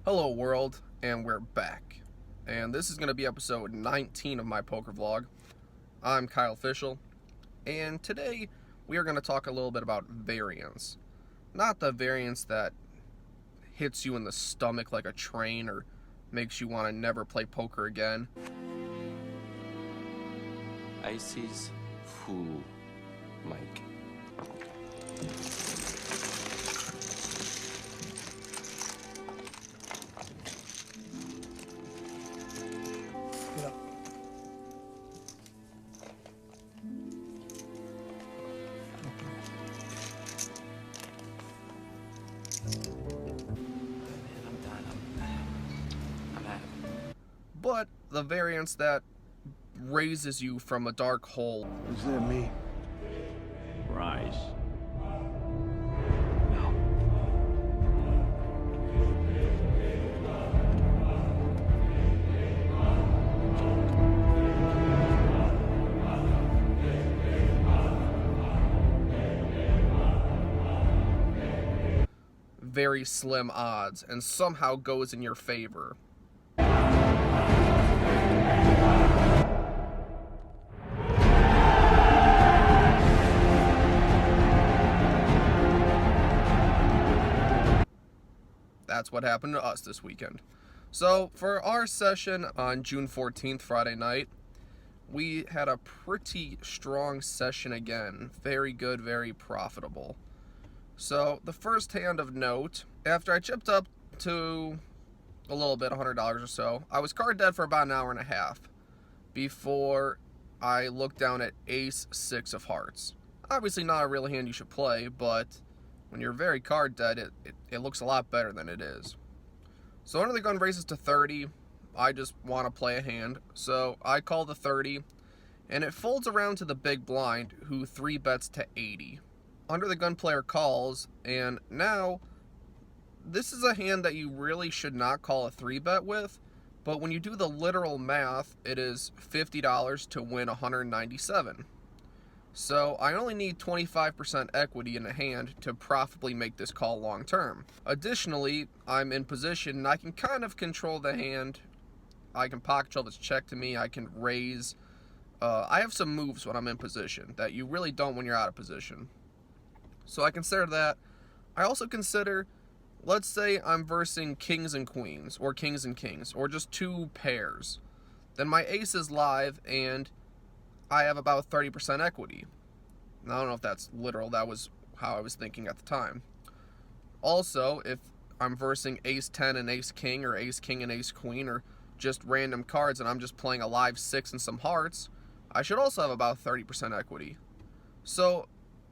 Hello world, and we're back. And this is going to be episode 19 of my poker vlog. I'm Kyle Fischl, and today we are going to talk a little bit about variance. Not the variance that hits you in the stomach like a train or makes you want to never play poker again. Ice's Fool, Mike. But the variance that raises you from a dark hole. What does that mean? Rise. Very slim odds and somehow goes in your favor. That's what happened to us this weekend. So for our session on June 14th, Friday night, we had a pretty strong session again. Very good, very profitable. So the first hand of note, after I chipped up to a little bit, $100 or so, I was card dead for about an hour and a half before I looked down at ace 6 of hearts. Obviously not a real hand you should play, but when you're very card dead, it looks a lot better than it is. So under the gun raises to 30. I just want to play a hand, so I call the 30, and it folds around to the big blind, who 3-bets to 80. Under the gun player calls, and now this is a hand that you really should not call a 3-bet with, but when you do the literal math, it is $50 to win 197. So I only need 25% equity in the hand to profitably make this call long term. Additionally, I'm in position and I can kind of control the hand. I can pocket shove its check to me. I can raise. I have some moves when I'm in position that you really don't when you're out of position. So I consider that. I also consider, let's say I'm versing kings and queens, or kings and kings, or just two pairs. Then my ace is live and I have about 30% equity. Now, I don't know if that's literal. That was how I was thinking at the time. Also, if I'm versing ace 10 and ace king, or ace king and ace queen, or just random cards and I'm just playing a live 6 and some hearts, I should also have about 30% equity. So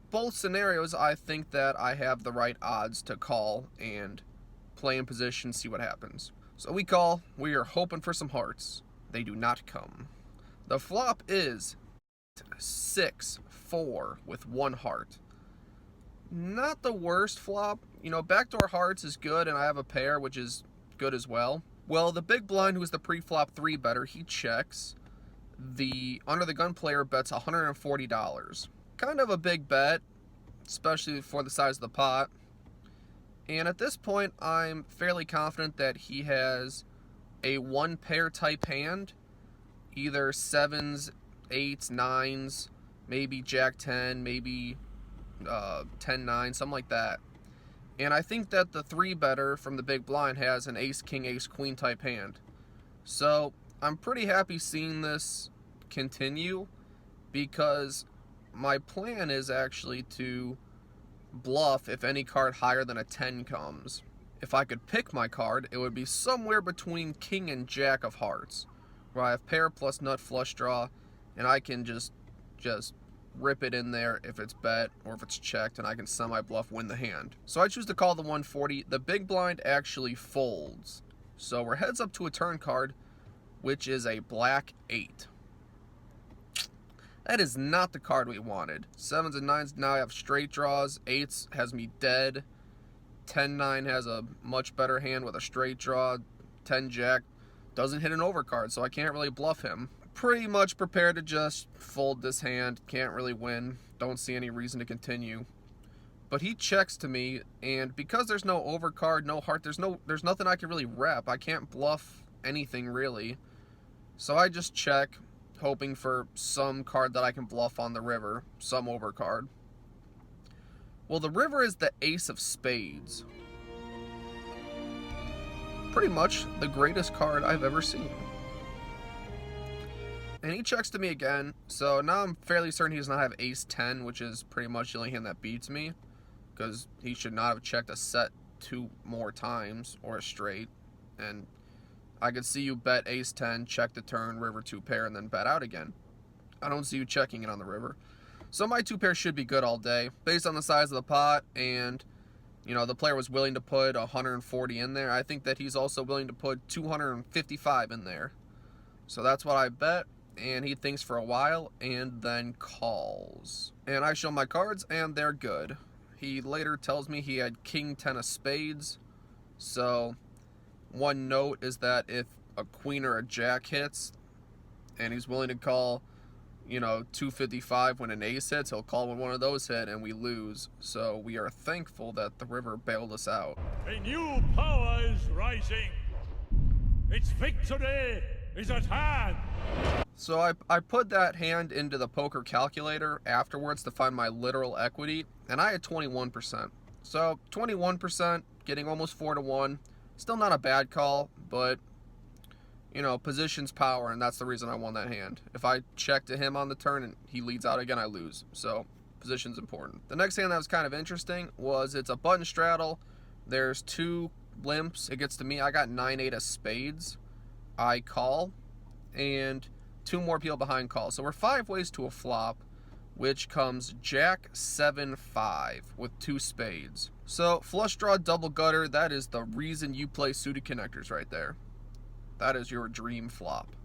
both scenarios, I think that I have the right odds to call and play in position, see what happens. So we call. We are hoping for some hearts. They do not come. The flop is 6-4 with 1 heart. Not the worst flop. You know, backdoor hearts is good, and I have a pair, which is good as well. Well, the big blind, who is the pre-flop 3-better, he checks. The under the gun player bets $140. Kind of a big bet, especially for the size of the pot. And at this point, I'm fairly confident that he has a 1-pair type hand, either 7s, 8s, 9s, maybe Jack 10, maybe 10-9, something like that. And I think that the 3-better from the big blind has an ace king, ace queen type hand. So I'm pretty happy seeing this continue, because my plan is actually to bluff if any card higher than a 10 comes. If I could pick my card, it would be somewhere between king and jack of hearts, where I have pair plus nut flush draw, and I can just rip it in there if it's bet or if it's checked, and I can semi-bluff win the hand. So I choose to call the 140. The big blind actually folds. So we're heads up to a turn card, which is a black 8. That is not the card we wanted. 7s and 9s now have straight draws. 8s has me dead. 10-9 has a much better hand with a straight draw. 10-jack doesn't hit an overcard, so I can't really bluff him. Pretty much prepared to just fold this hand. Can't really win. Don't see any reason to continue. But he checks to me, and because there's no overcard, no heart, there's nothing I can really rep. I can't bluff anything really. So I just check, hoping for some card that I can bluff on the river, some overcard. Well, the river is the ace of spades. Pretty much the greatest card I've ever seen. And he checks to me again, so now I'm fairly certain he does not have ace 10, which is pretty much the only hand that beats me, because he should not have checked a set 2 more times, or a straight. And I could see you bet ace 10, check the turn, river 2 pair, and then bet out again. I don't see you checking it on the river. So my 2 pair should be good all day, based on the size of the pot, and the player was willing to put 140 in there. I think that he's also willing to put 255 in there. So that's what I bet. And he thinks for a while and then calls. And I show my cards and they're good. He later tells me he had king 10 of spades. So one note is that if a queen or a jack hits and he's willing to call 255 when an ace hits, he'll call when one of those hit and we lose. So we are thankful that the river bailed us out. A new power is rising. Its victory is at hand. So I put that hand into the poker calculator afterwards to find my literal equity, and I had 21%. So 21%, getting almost 4-1. Still not a bad call, but position's power, and that's the reason I won that hand. If I check to him on the turn and he leads out again, I lose. So position's important. The next hand that was kind of interesting was it's a button straddle. There's 2 limps. It gets to me. I got 9-8 of spades. I call, and 2 more people behind call. So we're 5 ways to a flop, which comes jack 7-5 with 2 spades. So flush draw double gutter, that is the reason you play suited connectors right there. That is your dream flop,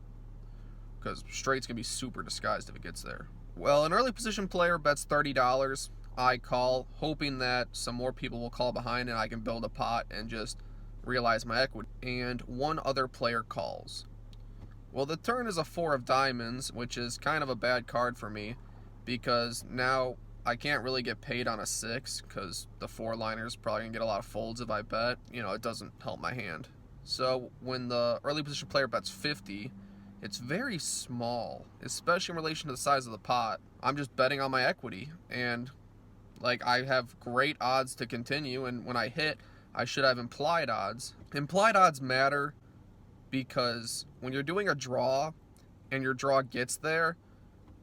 because straight's gonna be super disguised if it gets there. Well, an early position player bets $30. I call, hoping that some more people will call behind and I can build a pot and just realize my equity. And one other player calls. Well, the turn is a 4 of diamonds, which is kind of a bad card for me, because now I can't really get paid on a 6, because the 4-liner's probably going to get a lot of folds if I bet. It doesn't help my hand. So when the early position player bets 50, it's very small, especially in relation to the size of the pot. I'm just betting on my equity, and I have great odds to continue, and when I hit, I should have implied odds. Implied odds matter because when you're doing a draw and your draw gets there,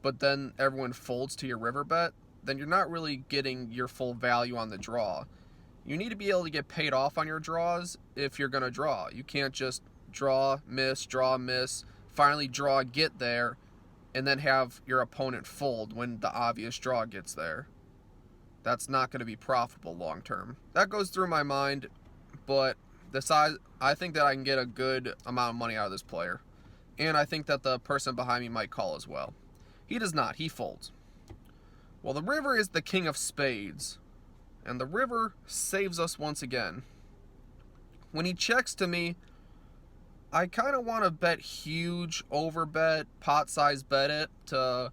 but then everyone folds to your river bet, then you're not really getting your full value on the draw. You need to be able to get paid off on your draws if you're going to draw. You can't just draw, miss, finally draw, get there, and then have your opponent fold when the obvious draw gets there. That's not going to be profitable long term. That goes through my mind, but the size, I think that I can get a good amount of money out of this player. And I think that the person behind me might call as well. He does not, he folds. Well, the river is the king of spades, and the river saves us once again. When he checks to me, I kind of want to bet huge, overbet, pot size bet it to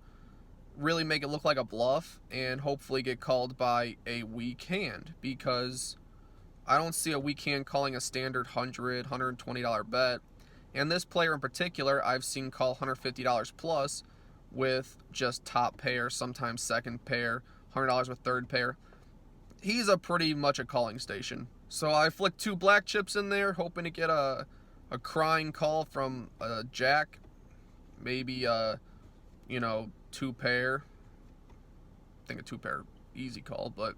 really make it look like a bluff and hopefully get called by a weak hand, because I don't see a weak hand calling a standard $100, $120 bet. And this player in particular, I've seen call $150 plus with just top pair, sometimes second pair, $100 with third pair. He's a pretty much a calling station. So I flick 2 black chips in there, hoping to get a crying call from a jack, maybe 2 pair. I think a 2 pair easy call, but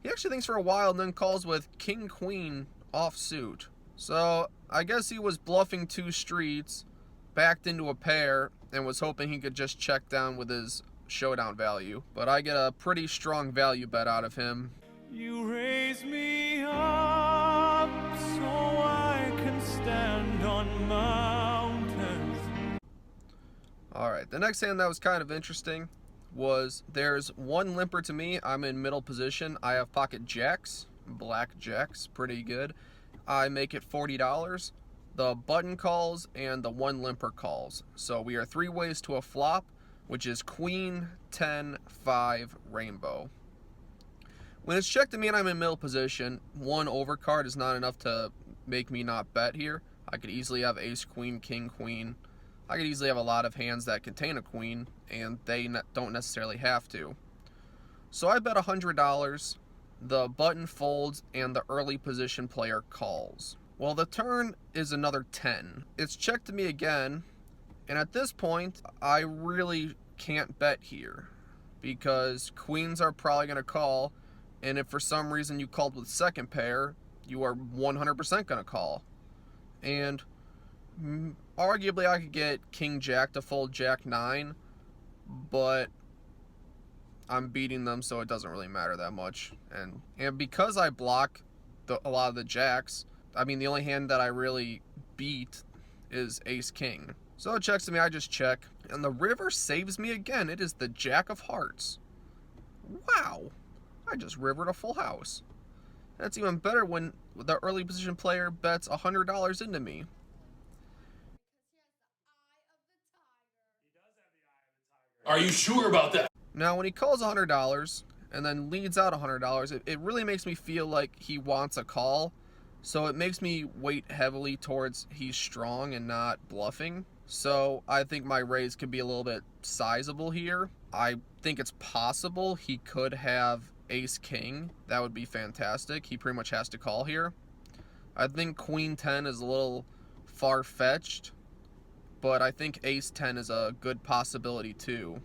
he actually thinks for a while and then calls with king queen offsuit. So I guess he was bluffing 2 streets, backed into a pair, and was hoping he could just check down with his showdown value. But I get a pretty strong value bet out of him. You raise me up so I can stand on mountains. Alright, the next hand that was kind of interesting was there's 1 limper to me. I'm in middle position. I have pocket jacks, black jacks, pretty good. I make it $40. The button calls and the 1 limper calls. So we are 3 ways to a flop, which is queen 10-5 rainbow. When it's checked to me and I'm in middle position, one overcard is not enough to make me not bet here. I could easily have ace, queen, king, queen. I could easily have a lot of hands that contain a queen, and they don't necessarily have to. So I bet $100. The button folds, and the early position player calls. Well, the turn is another 10. It's checked to me again, and at this point, I really can't bet here, because queens are probably going to call, and if for some reason you called with second pair, you are 100% going to call. And arguably I could get king jack to fold jack 9, but I'm beating them, so it doesn't really matter that much. And because I block a lot of the jacks, I mean, the only hand that I really beat is ace king. So it checks to me, I just check, and the river saves me again. It is the jack of hearts. Wow, I just rivered a full house. That's even better when the early position player bets $100 into me. Are you sure about that? Now, when he calls $100 and then leads out $100, it really makes me feel like he wants a call. So it makes me weight heavily towards he's strong and not bluffing. So I think my raise could be a little bit sizable here. I think it's possible he could have ace king. That would be fantastic. He pretty much has to call here. I think queen 10 is a little far-fetched, but I think ace 10 is a good possibility too.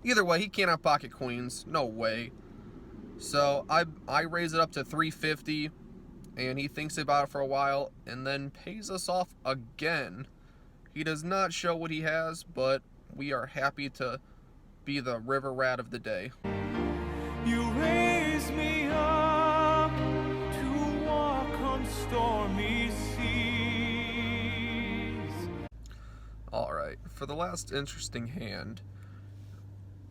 Either way, he can't have pocket queens. No way. So I raise it up to 350, and he thinks about it for a while and then pays us off again. He does not show what he has, but we are happy to be the river rat of the day. You raise me up to walk on stormy seas. Alright, for the last interesting hand,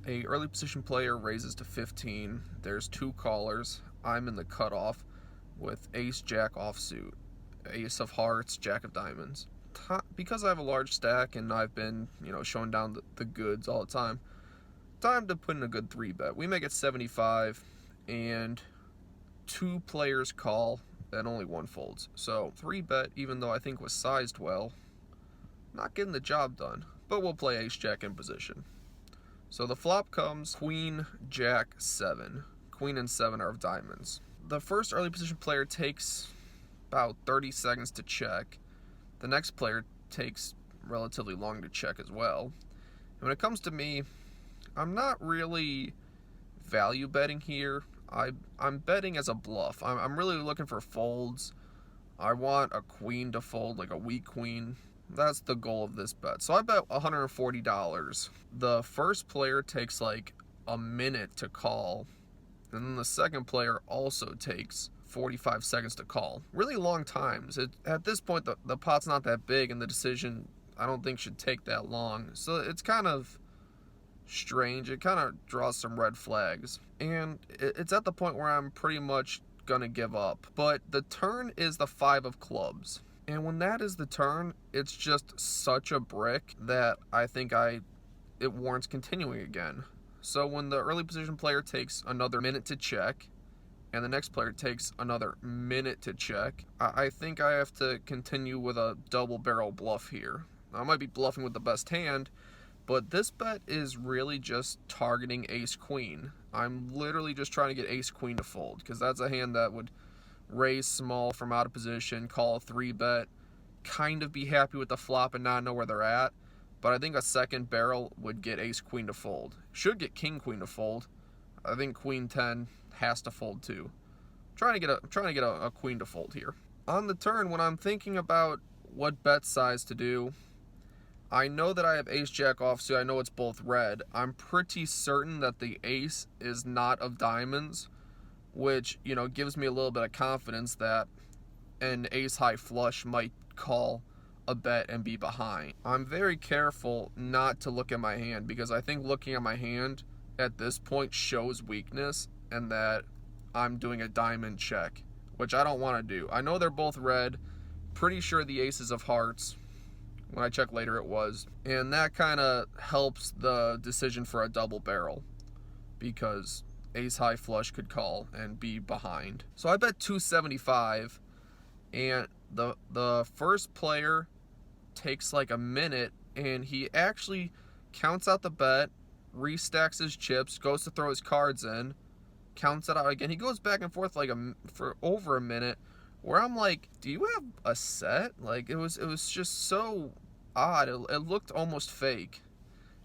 a early position player raises to 15. There's two callers. I'm in the cutoff with ace jack offsuit, ace of hearts, jack of diamonds. Because I have a large stack and I've been, showing down the goods all the time, time to put in a good 3-bet. We make it 75, and two players call, and only one folds. So 3-bet, even though I think was sized well, not getting the job done. But we'll play ace jack in position. So the flop comes queen jack 7. Queen and 7 are of diamonds. The first early position player takes about 30 seconds to check. The next player takes relatively long to check as well. And when it comes to me, I'm not really value betting here. I'm betting as a bluff. I'm really looking for folds. I want a queen to fold, like a weak queen. That's the goal of this bet. So I bet $140. The first player takes like a minute to call, and then the second player also takes 45 seconds to call. Really long times. At this point, the pot's not that big, and the decision, I don't think, should take that long. So it's kind of strange. It kind of draws some red flags. And it's at the point where I'm pretty much going to give up. But the turn is the 5 of clubs. And when that is the turn, it's just such a brick that I think it warrants continuing again. So when the early position player takes another minute to check, and the next player takes another minute to check, I think I have to continue with a double barrel bluff here. I might be bluffing with the best hand, but this bet is really just targeting ace queen. I'm literally just trying to get ace queen to fold, because that's a hand that would raise small from out of position, call a 3-bet, kind of be happy with the flop and not know where they're at. But I think a second barrel would get ace queen to fold. Should get king queen to fold. I think queen 10 has to fold too. I'm trying to get a queen to fold here. On the turn, when I'm thinking about what bet size to do, I know that I have ace jack offsuit. I know it's both red. I'm pretty certain that the ace is not of diamonds, which, gives me a little bit of confidence that an ace high flush might call a bet and be behind. I'm very careful not to look at my hand, because I think looking at my hand at this point shows weakness, and that I'm doing a diamond check, which I don't want to do. I know they're both red. Pretty sure the ace is of hearts. When I checked later, it was. And that kind of helps the decision for a double barrel, because ace high flush could call and be behind. So I bet 275, and the first player takes like a minute, and he actually counts out the bet, restacks his chips, goes to throw his cards in, counts it out again. He goes back and forth like for over a minute, where I'm like, do you have a set? Like, it was just so odd. It looked almost fake.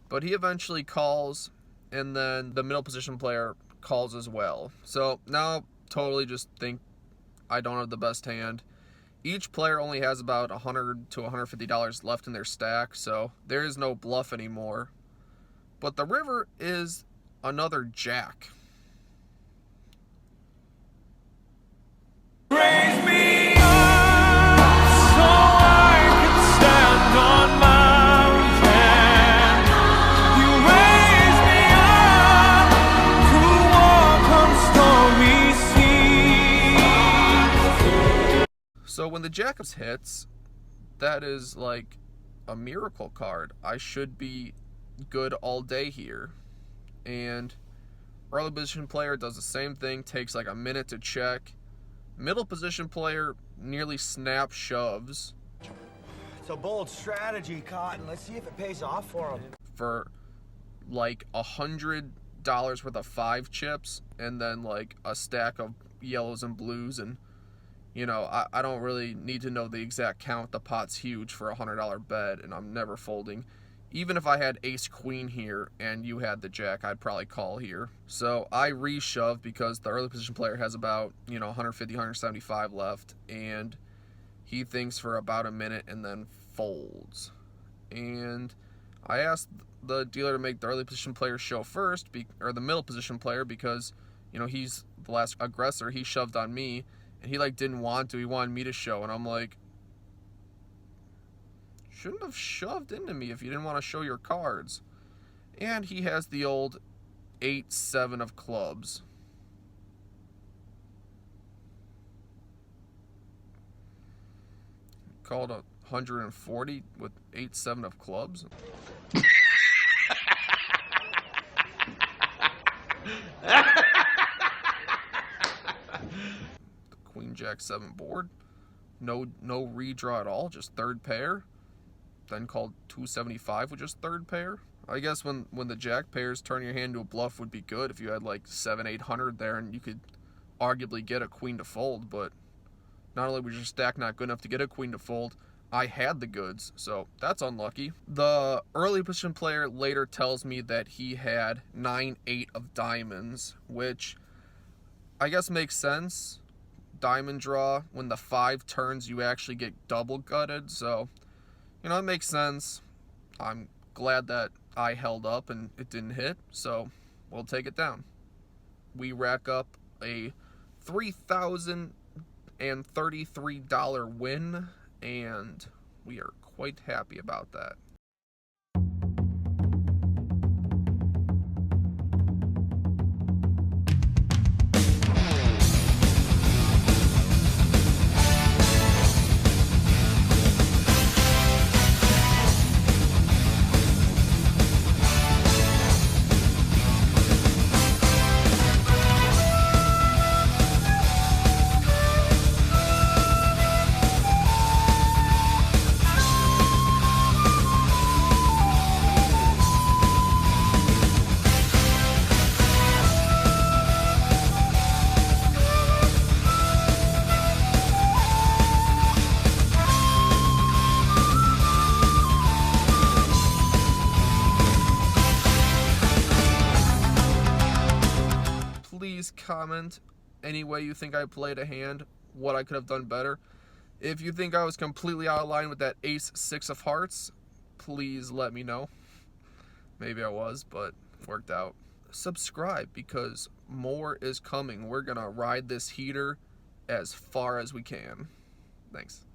But he eventually calls, and then the middle position player calls as well. So now totally just think I don't have the best hand. Each player only has about $100 to $150 left in their stack, so there is no bluff anymore. But the river is another jack. Raise me up so I can stand on mountains. You raise me up to walk on stormy seas. So when the jack hits, that is like a miracle card. I should be good all day here. And early position player does the same thing, takes like a minute to check. Middle position player nearly snap shoves It's a bold strategy, Cotton. Let's see if it pays off for him. for like $100 worth of 5 chips, and then like a stack of yellows and blues. And you know, I don't really need to know the exact count. The pot's huge for a $100 bet, and I'm never folding. Even if I had ace queen here and you had the jack, I'd probably call here. So I re-shove because the early position player has about, 150, 175 left, and he thinks for about a minute and then folds. And I asked the dealer to make the early position player show first, or the middle position player, because, he's the last aggressor. He shoved on me, and he didn't want to. He wanted me to show, and I'm like, shouldn't have shoved into me if you didn't want to show your cards. And he has the old 8-7 of clubs. Called 140 with 8-7 of clubs. The Queen Jack 7 board. No redraw at all, just third pair. Then called 275 with just third pair. I guess when the jack pairs turn your hand into a bluff would be good if you had 700-800 there, and you could arguably get a queen to fold. But not only was your stack not good enough to get a queen to fold, I had the goods, so that's unlucky. The early position player later tells me that he had 9-8 of diamonds, which I guess makes sense. Diamond draw, when the 5 turns, you actually get double gutted, so it makes sense. I'm glad that I held up and it didn't hit, so we'll take it down. We rack up a $3,033 win, and we are quite happy about that. Please comment any way you think I played a hand, what I could have done better. If you think I was completely out of line with that ace-6 of hearts, please let me know. Maybe I was, but worked out. Subscribe, because more is coming. We're gonna ride this heater as far as we can. Thanks.